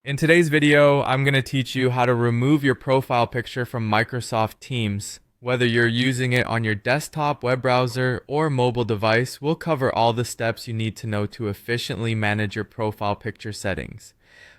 In today's video, I'm going to teach you how to remove your profile picture from Microsoft Teams. Whether you're using it on your desktop, web browser, or mobile device, we'll cover all the steps you need to know to efficiently manage your profile picture settings.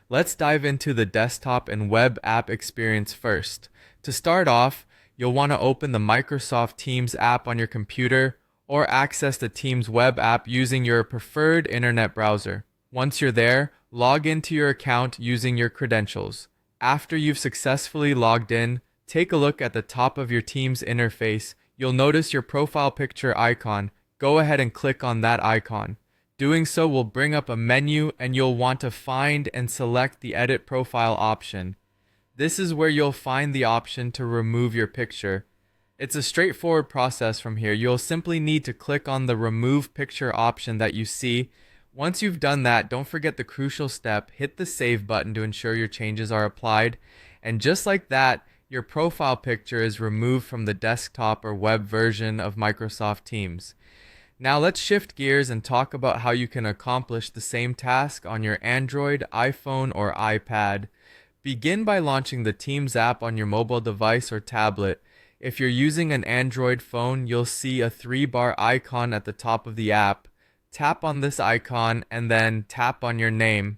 Let's dive into the desktop and web app experience first. To start off, you'll want to open the Microsoft Teams app on your computer or access the Teams web app using your preferred internet browser. Once you're there, log into your account using your credentials. After you've successfully logged in, take a look at the top of your Teams interface. You'll notice your profile picture icon. Go ahead and click on that icon. Doing so will bring up a menu and you'll want to find and select the Edit Profile option. This is where you'll find the option to remove your picture. It's a straightforward process from here. You'll simply need to click on the Remove Picture option that you see. Once you've done that, don't forget the crucial step, hit the Save button to ensure your changes are applied. And just like that, your profile picture is removed from the desktop or web version of Microsoft Teams. Now let's shift gears and talk about how you can accomplish the same task on your Android, iPhone, or iPad. Begin by launching the Teams app on your mobile device or tablet. If you're using an Android phone, you'll see a 3-bar icon at the top of the app. Tap on this icon and then tap on your name.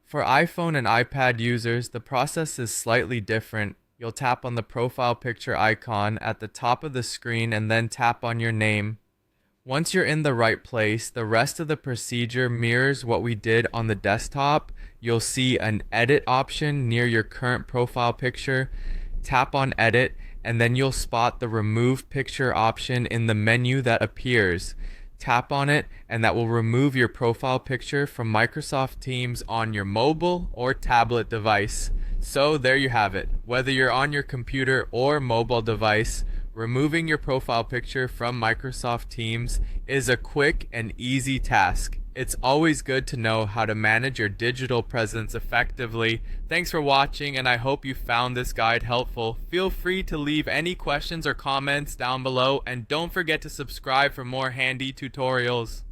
For iPhone and iPad users, the process is slightly different. You'll tap on the profile picture icon at the top of the screen and then tap on your name. Once you're in the right place, the rest of the procedure mirrors what we did on the desktop. You'll see an edit option near your current profile picture. Tap on edit and then you'll spot the remove picture option in the menu that appears. Tap on it and that will remove your profile picture from Microsoft Teams on your mobile or tablet device. So there you have it. Whether you're on your computer or mobile device, removing your profile picture from Microsoft Teams is a quick and easy task. It's always good to know how to manage your digital presence effectively. Thanks for watching, and I hope you found this guide helpful. Feel free to leave any questions or comments down below, and don't forget to subscribe for more handy tutorials.